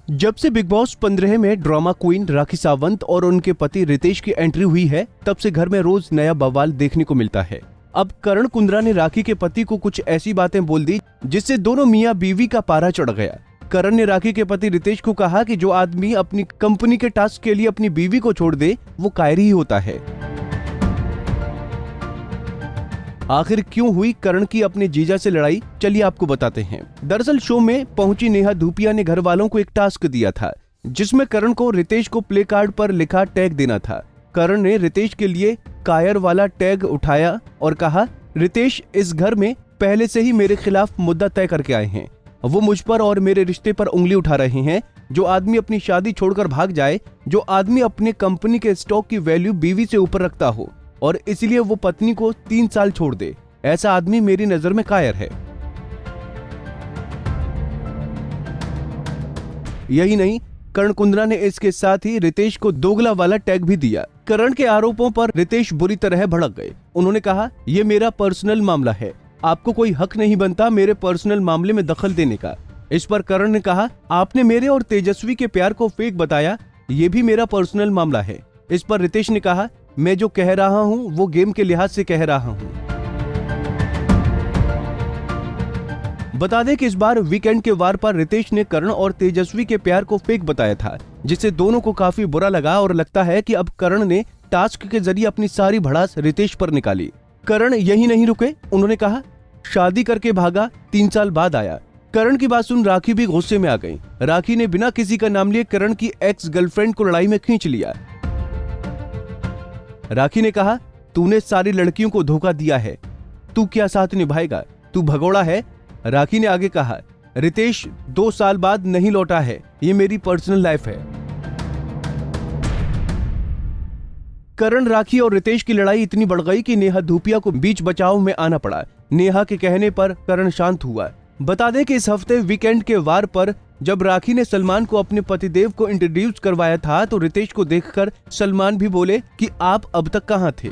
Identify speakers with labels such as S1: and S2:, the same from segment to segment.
S1: जब से big boss 15 में ड्रामा क्वीन राखी सावंत और उनके पति रितेश की एंट्री हुई है, तब से घर में रोज नया बवाल देखने को मिलता है। अब करण कुंद्रा ने राखी के पति को कुछ ऐसी बातें बोल दी जिससे दोनों मियां बीवी का पारा चढ़ गया। करण ने राखी के पति रितेश को कहा कि जो आदमी अपनी कंपनी के टास्क के लिए अपनी बीवी को छोड़ दे वो कायर ही होता है। आखिर क्यों हुई करण की अपने जीजा से लड़ाई, चलिए आपको बताते हैं। दरअसल शो में पहुंची नेहा धूपिया ने घर वालों को एक टास्क दिया था जिसमें करण को रितेश को प्ले कार्ड पर लिखा टैग देना था। करण ने रितेश के लिए कायर वाला टैग उठाया और कहा, रितेश इस घर में पहले से ही मेरे खिलाफ मुद्दा तय करके आए हैं। वो मुझ पर और मेरे रिश्ते पर उंगली उठा रहे हैं। जो आदमी अपनी शादी छोड़कर भाग जाए, जो आदमी अपने कंपनी के स्टॉक की वैल्यू बीवी से ऊपर रखता हो और इसलिए वो पत्नी को 3 साल छोड़ दे, ऐसा आदमी मेरी नजर में कायर है। यही नहीं, करण कुंद्रा ने इसके साथ ही रितेश को दोगला वाला टैग भी दिया। करण के आरोपों पर रितेश बुरी तरह भड़क गए। उन्होंने कहा, ये मेरा पर्सनल मामला है, आपको कोई हक नहीं बनता मेरे पर्सनल मामले में दखल देने का। इस पर करण ने कहा, आपने मेरे और तेजस्वी के प्यार को फेक बताया, ये भी मेरा पर्सनल मामला है। इस पर रितेश ने कहा, मैं जो कह रहा हूं वो गेम के लिहाज से कह रहा हूं। बता दें कि इस बार वीकेंड के वार पर रितेश ने करण और तेजस्वी के प्यार को फेक बताया था, जिससे दोनों को काफी बुरा लगा और लगता है कि अब करण ने टास्क के जरिए अपनी सारी भड़ास रितेश पर निकाली। करण यही नहीं रुके, उन्होंने कहा, शादी करके भागा, 3 साल बाद आया। करण की बात सुन राखी भी गुस्से में आ गई। राखी ने बिना किसी का नाम लिए करण की एक्स गर्लफ्रेंड को लड़ाई में खींच लिया। राखी ने कहा, तूने सारी लड़कियों को धोखा दिया है, तू क्या साथ निभाएगा, तू भगोड़ा है। राखी ने आगे कहा, रितेश 2 साल बाद नहीं लौटा है, ये मेरी पर्सनल लाइफ है। करण, राखी और रितेश की लड़ाई इतनी बढ़ गई कि नेहा धूपिया को बीच बचाव में आना पड़ा। नेहा के कहने पर करण शांत हुआ। बता दें कि इस हफ्ते वीकेंड के वार पर जब राखी ने सलमान को अपने पतिदेव को इंट्रोड्यूस करवाया था तो रितेश को देखकर सलमान भी बोले कि आप अब तक कहां थे।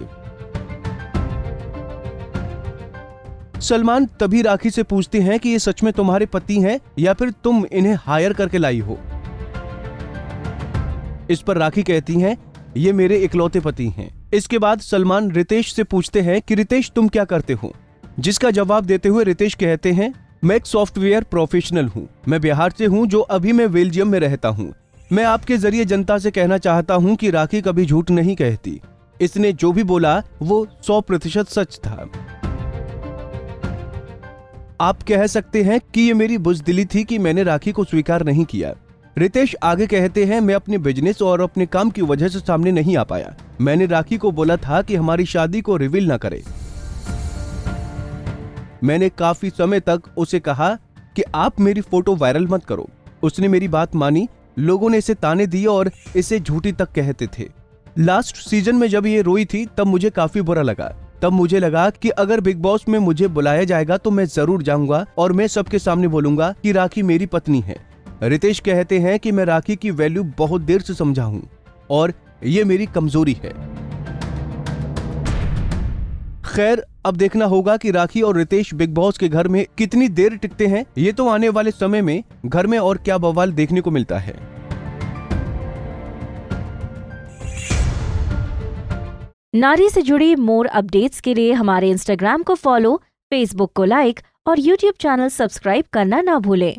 S1: सलमान तभी राखी से पूछते हैं कि ये सच में तुम्हारे पति हैं या फिर तुम इन्हें हायर करके लाई हो। इस पर राखी कहती हैं, ये मेरे इकलौते पति हैं। इसके बाद सलमान रितेश से पूछते हैं कि रितेश तुम क्या करते हो, जिसका जवाब देते हुए रितेश कहते हैं, मैं एक सॉफ्टवेयर प्रोफेशनल हूँ, मैं बिहार से हूँ जो अभी मैं बेल्जियम में रहता हूँ। मैं आपके जरिए जनता से कहना चाहता हूँ कि राखी कभी झूठ नहीं कहती, इसने जो भी बोला वो 100% सच था। आप कह सकते हैं कि ये मेरी बुज़दिली थी कि मैंने राखी को स्वीकार नहीं किया। रितेश आगे कहते हैं, मैं अपने बिजनेस और अपने काम की वजह से सामने नहीं आ पाया। मैंने राखी को बोला था कि हमारी शादी को रिवील ना करे। मैंने काफी समय तक उसे कहा कि आप मेरी फोटो वायरल मत करो। उसने मेरी बात मानी। लोगों ने इसे ताने दिए और इसे झूठी तक कहते थे। लास्ट सीजन में जब ये रोई थी तब मुझे काफी बुरा लगा। तब मुझे लगा कि अगर बिग बॉस में मुझे बुलाया जाएगा तो मैं जरूर जाऊंगा और मैं सबके सामने बोलूंगा कि राखी मेरी पत्नी है। रितेश कहते हैं कि मैं राखी की वैल्यू बहुत देर से समझा हूं और ये मेरी कमजोरी है। खैर, अब देखना होगा कि राखी और रितेश बिग बॉस के घर में कितनी देर टिकते हैं। ये तो आने वाले समय में घर में और क्या बवाल देखने को मिलता है।
S2: नारी से जुड़ी मोर अपडेट्स के लिए हमारे इंस्टाग्राम को फॉलो, फेसबुक को लाइक और यूट्यूब चैनल सब्सक्राइब करना ना भूलें।